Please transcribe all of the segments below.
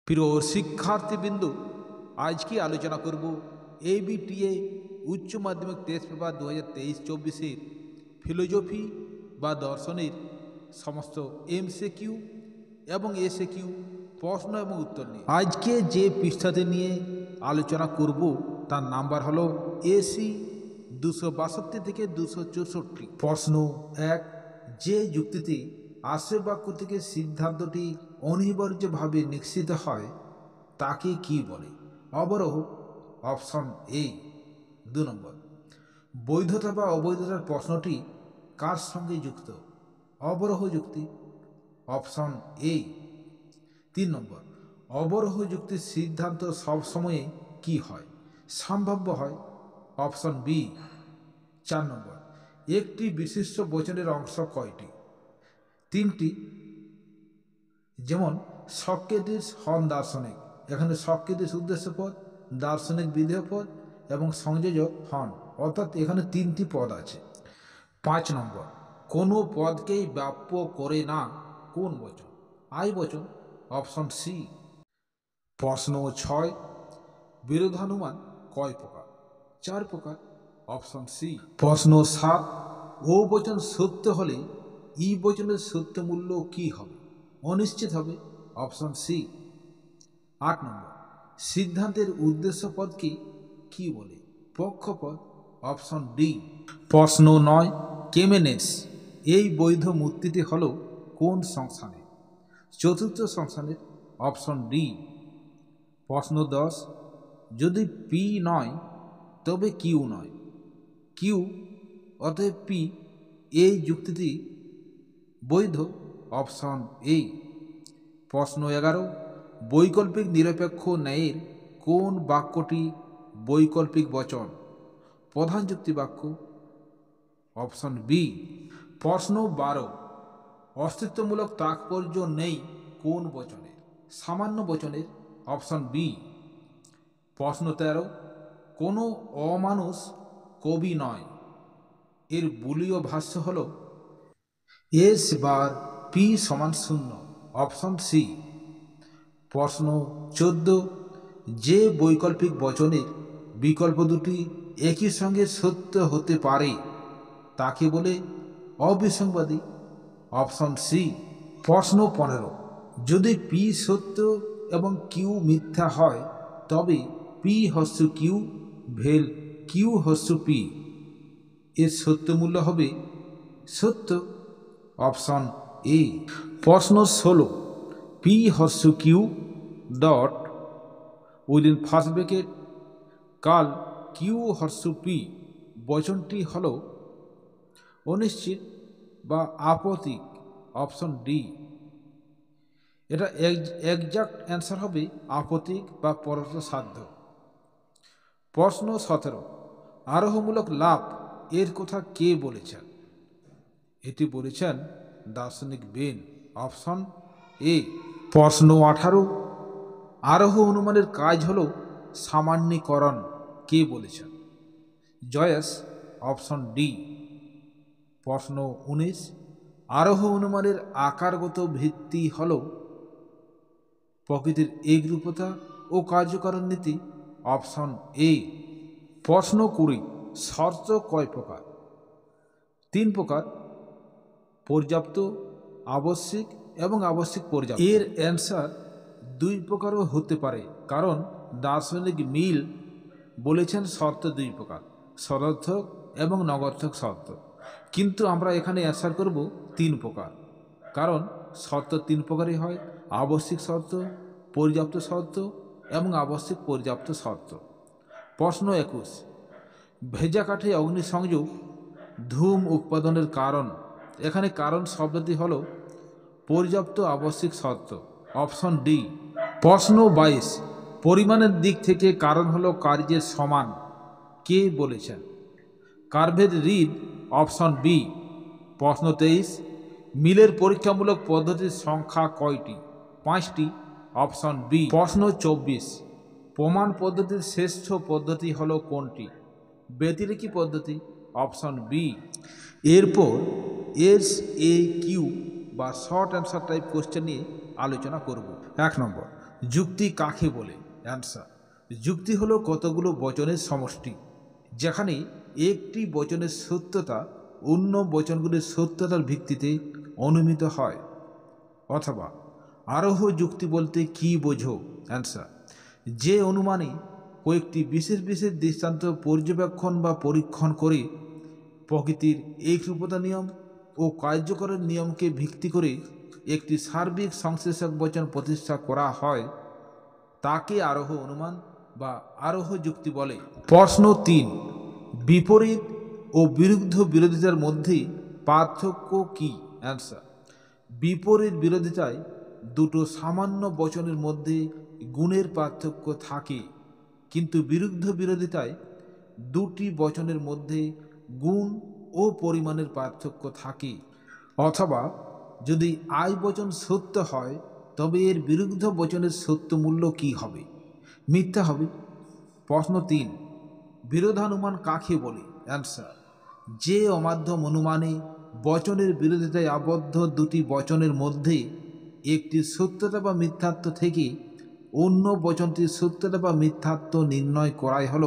প্রিয় শিক্ষার্থীবৃন্দু, আজকে আলোচনা করব এবিটিএ উচ্চ মাধ্যমিক টেস্ট পেপার 2023-24 ফিলোজফি বা দর্শনের সমস্ত এমসিকিউ এবং এসিকিউ প্রশ্ন এবং উত্তর নিয়ে। আজকে যে পৃষ্ঠাতে নিয়ে আলোচনা করব তার নাম্বার হলো এসি 262 থেকে 264। প্রশ্ন 1, যে যুক্তিতে আশ্রয় বাক্য থেকে সিদ্ধান্তটি অনিবার্যভাবে নিশ্চিত হয় তাকে কি বলে? অবরোহ। Option A. 2 নম্বর, বৈধতা বা অবৈধতার প্রশ্নটি কার সঙ্গে যুক্ত? অবরোহ যুক্তি। Option A. 3 নম্বর, অবরোহ যুক্তির সিদ্ধান্ত সবসময়ে কি হয়? সম্ভাব্য হয়। Option B. 4 নম্বর, একটি বিশিষ্ট বচনের অংশ কয়টি? 3টি। যেমন সক্রেটিস হন দার্শনিক, এখানে সক্রেটিস উদ্দেশ্যপদ, দার্শনিক বিধেয়পদ এবং সংযোজক হন, অর্থাৎ এখানে 3টি পদ আছে। 5 নম্বর, কোনো পদকেই ব্যাপ্য করে না কোন বচন? আই বচন। Option C. প্রশ্ন 6, বিরোধানুমান কয় প্রকার? 4 প্রকার। Option C. প্রশ্ন 7, ও বচন সত্য হলে ই বচনের সত্য মূল্য কি হবে? অনিশ্চিত হবে। Option C. 8 নম্বর, সিদ্ধান্তের উদ্দেশ্য পদকে কি বলে? পক্ষপদ। Option D. প্রশ্ন 9, কেমেনেস এই বৈধ মূর্তিটি হল কোন সংস্থানের? চতুর্থ সংস্থানের। Option D. প্রশ্ন 10, যদি পি নয় তবে কিউ নয়, কিউ অতএব পি এই যুক্তিটি বৈধ। Option A. প্রশ্ন 11, বৈকল্পিক নিরপেক্ষ ন্যায়ের কোন বাক্যটি বৈকল্পিক বচন? প্রধান যুক্তি বাক্য। Option B. প্রশ্ন 12, অস্তিত্বমূলক তাৎপর্য নেই কোন বচনের? সামান্য বচনের। Option B. প্রশ্ন 13, কোনো অমানুষ কবি নয়, এর বুলীয় ভাষ্য হল এস বার পি সমান 0। Option C. প্রশ্ন 14, যে বৈকল্পিক বচনের বিকল্প দুটি একই সঙ্গে সত্য হতে পারে তাকে বলে অবিসংবাদী। Option C. প্রশ্ন 15, যদি পি সত্য এবং কিউ মিথ্যা হয় তবে পি হস্য কিউ ভেল কিউ হস্য পি এর সত্য মূল্য হবে সত্য। Option A. প্রশ্ন 16, পি হস্য Q dot within first bracket কাল কিউ হস্য পি বচনটি হল অনিশ্চিত বা আপতিক। Option D. এটা একজাক্ট অ্যান্সার হবে আপতিক বা পরোক্ষ সাধ্য। প্রশ্ন 17, আরোহমূলক লাভ এর কথা কে বলেছেন? এটি বলেছেন দার্শনিক বেন। Option A. প্রশ্ন 18, আরোহ অনুমানের কাজ হল সামান্যীকরণ, কে বলেছেন? জয়েস। Option D. প্রশ্ন 19, আরোহ অনুমানের আকারগত ভিত্তি হল প্রকৃতির একরূপতা ও কার্যকারণ নীতি। Option A. প্রশ্ন 20, শর্ত কয় প্রকার? 3 প্রকার, পর্যাপ্ত, আবশ্যিক এবং আবশ্যিক পর্যাপ্ত। এর অ্যান্সার 2 প্রকারও হতে পারে, কারণ দার্শনিক মিল বলেছেন শর্ত 2 প্রকার, সদর্থক এবং নগর্থক শর্ত। কিন্তু আমরা এখানে অ্যান্সার করব 3 প্রকার, কারণ শর্ত 3 প্রকারই হয়: আবশ্যিক শর্ত, পর্যাপ্ত শর্ত এবং আবশ্যিক পর্যাপ্ত শর্ত। প্রশ্ন 21, ভেজা কাঠে অগ্নিসংযোগ ধূম উৎপাদনের কারণ। এখানে কারণ শব্দটি হল পর্যাপ্ত আবশ্যিক শর্ত। Option D. প্রশ্ন 22, পরিমাণের দিক থেকে কারণ হলো কার্যের সমান, কে বলেছেন? কার্ভের রিড। Option B. প্রশ্ন 23, মিলের পরীক্ষামূলক পদ্ধতির সংখ্যা কয়টি? 5টি। Option B. প্রশ্ন 24, প্রমাণ পদ্ধতির শ্রেষ্ঠ পদ্ধতি হলো কোনটি? ব্যতিরেকী পদ্ধতি। Option B. এরপর SAQ বা শর্ট অ্যান্সার টাইপ কোশ্চেন নিয়ে আলোচনা করব। 1 নম্বর, যুক্তি কাকে বলে? অ্যান্সার, যুক্তি হলো কতগুলো বচনের সমষ্টি যেখানে একটি বচনের সত্যতা অন্য বচনগুলির সত্যতার ভিত্তিতে অনুমিত হয়। অথবা আরোহ যুক্তি বলতে কি বোঝো? অ্যান্সার, যে অনুমানে কয়েকটি বিশেষ বিশেষ দৃষ্টান্ত পর্যবেক্ষণ বা পরীক্ষণ করে প্রকৃতির একরূপতা নিয়ম ও কার্যকরের নিয়মকে ভিত্তি করে একটি সার্বিক সংশ্লেষক বচন প্রতিষ্ঠা করা হয় তাকে আরোহ অনুমান বা আরোহ যুক্তি বলে। প্রশ্ন 3, বিপরীত ও বিরুদ্ধ বিরোধিতার মধ্যে পার্থক্য কি? অ্যান্সার, বিপরীত বিরোধিতায় দুটো সামান্য বচনের মধ্যে গুণের পার্থক্য থাকে, কিন্তু বিরুদ্ধ বিরোধিতায় দুটি বচনের মধ্যে গুণ ও পরিমাণের পার্থক্য থাকে। অথবা যদি আই বচন সত্য হয় তবে এর বিরুদ্ধ বচনের সত্য মূল্য কি হবে? মিথ্যা হবে। প্রশ্ন 3, বিরোধানুমান কাকে বলে? অ্যান্সার, যে অমাধ্যম অনুমানে বচনের বিরোধিতায় আবদ্ধ দুটি বচনের মধ্যে একটি সত্যতা বা মিথ্যাত্ব থেকে অন্য বচনটির সত্যতা বা মিথ্যাত্ব নির্ণয় করাই হল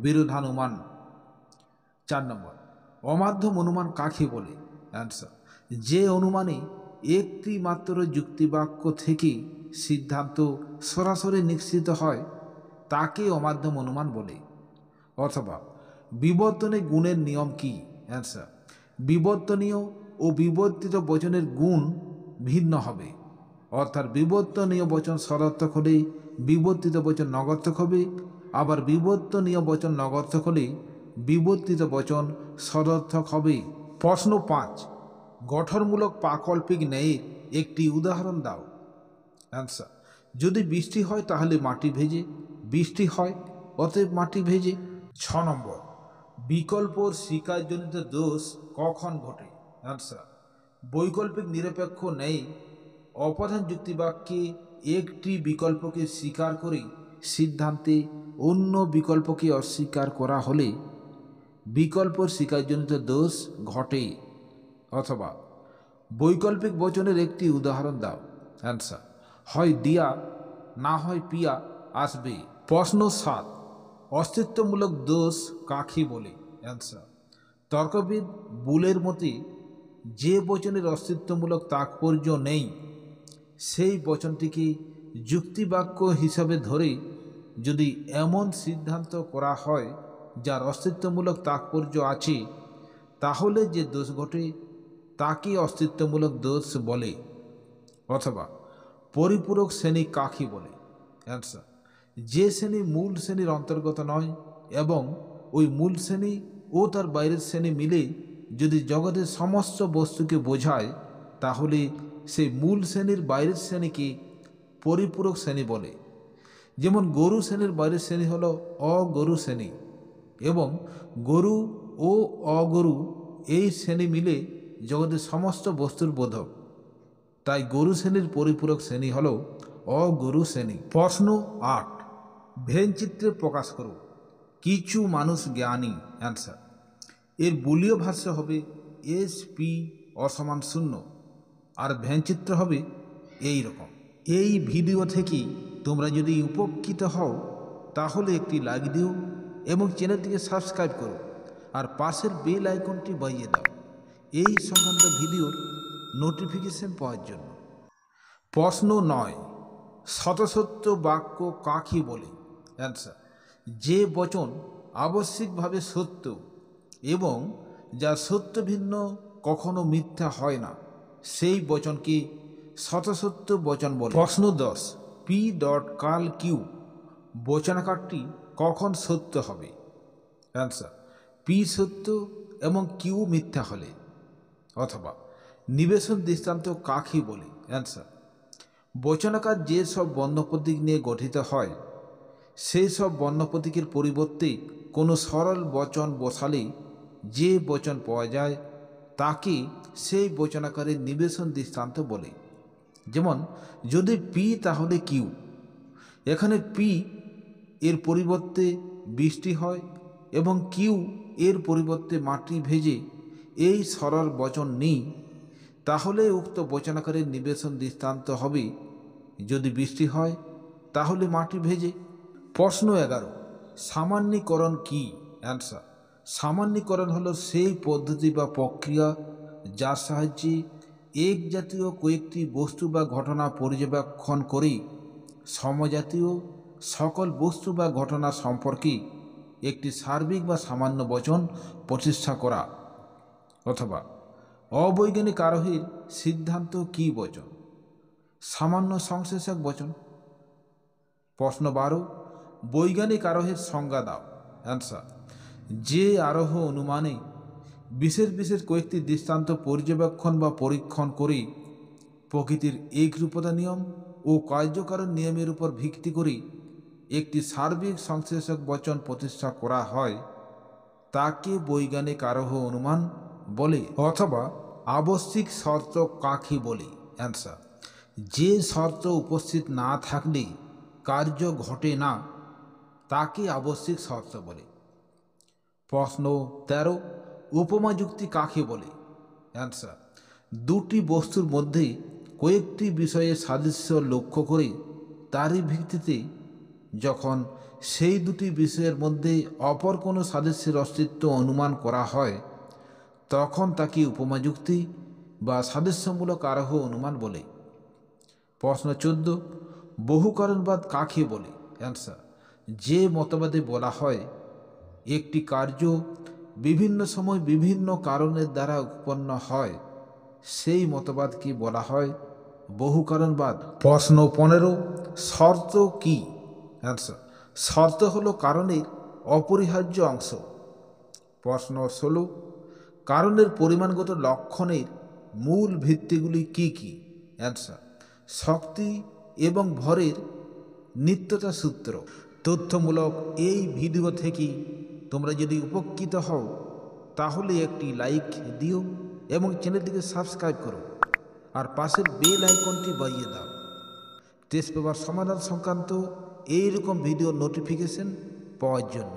বিরোধানুমান। 4 নম্বর, অমাধ্যম অনুমান কাকে বলে? অ্যান্সার, যে অনুমানে একটি মাত্র যুক্তিবাক্য থেকে সিদ্ধান্ত সরাসরি নিশ্চিত হয় তাকে অমাধ্যম অনুমান বলে। অথবা বিবর্তনে গুণের নিয়ম কি? অ্যান্সার, বিবর্তনীয় ও বিবর্তিত বচনের গুণ ভিন্ন হবে, অর্থাৎ বিবর্তনীয় বচন সদর্থক হলে বিবর্তিত বচন নগর্থক হবে, আবার বিবর্তনীয় বচন নগর্থক হলে বিবর্তিত বচন সদর্থক হবে। প্রশ্ন 5, গঠনমূলক প্রাকল্পিক ন্যায়ের একটি উদাহরণ দাও। অ্যান্সার, যদি বৃষ্টি হয় তাহলে মাটি ভেজে, বৃষ্টি হয় অতএব মাটি ভেজে। 6 নম্বর, বিকল্পর স্বীকারজনিত দোষ কখন ঘটে? অ্যান্সার, বৈকল্পিক নিরপেক্ষ ন্যায় অপ্রধান যুক্তিবাক্যে একটি বিকল্পকে স্বীকার করে সিদ্ধান্তে অন্য বিকল্পকে অস্বীকার করা হলে বিকল্পর স্বীকারজনিত দোষ ঘটে। অথবা বৈকল্পিক বচনের একটি উদাহরণ দাও। অ্যান্সার, হয় ডিয়া না হয় পিয়া আসবে। প্রশ্ন 7, অস্তিত্বমূলক দোষ কাকে বলে? অ্যান্সার, তর্কবিদ বুলের মতে যে বচনের অস্তিত্বমূলক তাৎপর্য নেই সেই বচনটিকে যুক্তিবাক্য হিসাবে ধরে যদি এমন সিদ্ধান্ত করা হয় যার অস্তিত্বমূলক তাৎপর্য আছে তাহলে যে দোষ ঘটে তাকে অস্তিত্বমূলক দোষ বলে। অথবা পরিপূরক শ্রেণী কাকে বলে? অ্যান্সার, যে শ্রেণী মূল শ্রেণীর অন্তর্গত নয় এবং ওই মূল শ্রেণী ও তার বাইরের শ্রেণী মিলে যদি জগতের সমস্ত বস্তুকে বোঝায় তাহলে সেই মূল শ্রেণীর বাইরের শ্রেণীকে পরিপূরক শ্রেণী বলে। যেমন গরু শ্রেণীর বাইরের শ্রেণী হল অগরু শ্রেণী এবং গরু ও অগরু এই শ্রেণী মিলে জগতের সমস্ত বস্তুর বোধক, তাই গরু শ্রেণীর পরিপূরক শ্রেণী হল অগরু শ্রেণী। প্রশ্ন 8, ভেনচিত্রে প্রকাশ করো কিছু মানুষ জ্ঞানী। অ্যান্সার, এর বুলীয় ভাষ্য হবে SP অসমান 0 আর ভেনচিত্র হবে এই রকম। এই ভিডিও থেকে তোমরা যদি উপকৃত হও তাহলে একটি লাইক দিও এবং চ্যানেলটিকে সাবস্ক্রাইব করো আর পাশের বেল আইকনটি বাজিয়ে দাও এই সংক্রান্ত ভিডিওর নোটিফিকেশন পাওয়ার জন্য। প্রশ্ন 9, শতসত্য বাক্য কাকে বলে? অ্যান্সার, যে বচন আবশ্যিকভাবে সত্য এবং যা সত্য ভিন্ন কখনো মিথ্যা হয় না সেই বচনকে শতসত্য বচন বলে। প্রশ্ন 10, P. কাল কিউ বচনাকারটি কখন সত্য হবে? অ্যান্সার, P সত্য এবং কিউ মিথ্যা হলে। অথবা নিবেশন দৃষ্টান্ত কাকে বলে? অ্যান্সার, বচনাকার যে সব বর্ণপ্রতীক নিয়ে গঠিত হয় সেই সব বর্ণপ্রতীকের পরিবর্তে কোনো সরল বচন বসালে যে বচন পাওয়া যায় তাকে সেই বচনাকারের নিবেশন দৃষ্টান্ত বলে। যেমন যদি পি তাহলে কিউ, এখানে পি এর পরিবর্তে বৃষ্টি হয় এবং কিউ এর পরিবর্তে মাটি ভেজে এই সরল বচন নেই, তাহলে উক্ত বচনাকারের নিবেশন দৃষ্টান্ত হবে যদি বৃষ্টি হয় তাহলে মাটি ভেজে। প্রশ্ন 11, সামান্যীকরণ কি? অ্যান্সার, সামান্যীকরণ হলো সেই পদ্ধতি বা প্রক্রিয়া যার সাহায্যে এক জাতীয় কয়েকটি বস্তু বা ঘটনা পর্যবেক্ষণ করে সমজাতীয় সকল বস্তু বা ঘটনা সম্পর্কে একটি সার্বিক বা সামান্য বচন প্রতিষ্ঠা করা। অথবা অবৈজ্ঞানিক আরোহীর সিদ্ধান্ত কি বচন? সামান্য সংশ্লেষক বচন। প্রশ্ন 12, বৈজ্ঞানিক আরোহের সংজ্ঞা দাও। অ্যান্সার, যে আরোহ অনুমানে বিশেষ বিশেষ কয়েকটি দৃষ্টান্ত পর্যবেক্ষণ বা পরীক্ষণ করে প্রকৃতির একরূপতা নিয়ম ও কার্যকারণ নিয়মের উপর ভিত্তি করে একটি সার্বিক সংশ্লেষক বচন প্রতিষ্ঠা করা হয় তাকে বৈজ্ঞানিক আরোহ অনুমান বলে। অথবা আবশ্যিক শর্ত কাকে বলে? অ্যান্সার, যে শর্ত উপস্থিত না থাকলে কার্য ঘটে না তাকে আবশ্যিক শর্ত বলে। প্রশ্ন 13, উপমা যুক্তি কাকে বলে? অ্যান্সার, দুটি বস্তুর মধ্যে কয়েকটি বিষয়ে সাদৃশ্য লক্ষ্য করে তারই ভিত্তিতে যখন সেই দুটি বিষয়ের মধ্যে অপর কোনো সাদৃশ্যের অস্তিত্ব অনুমান করা হয় তখন তাকে উপমা যুক্তি বা সাদৃশ্যমূলক আরোহ অনুমান বলে। প্রশ্ন 14, বহুকারণবাদ কাকে বলে? অ্যান্সার, যে মতবাদে বলা হয় একটি কার্য বিভিন্ন সময় বিভিন্ন কারণের দ্বারা উৎপন্ন হয় সেই মতবাদকে বলা হয় বহুকারণবাদ। প্রশ্ন 15, শর্ত কি? অ্যান্সার, শর্ত হলো কারণের অপরিহার্য অংশ। প্রশ্ন 16, কারণের পরিমাণগত লক্ষণের মূল ভিত্তিগুলি কি কি? অ্যান্সার, শক্তি এবং ভরের নিত্যতা সূত্র। তথ্যমূলক এই ভিডিও থেকে তোমরা যদি উপকৃত হও তাহলে একটি লাইক দিও এবং চ্যানেলটিকে সাবস্ক্রাইব করো আর পাশের বেল আইকনটি বাজিয়ে দাও টেস্ট পেপার সমাধান সংক্রান্ত এইরকম ভিডিও নোটিফিকেশন পাওয়ার জন্য।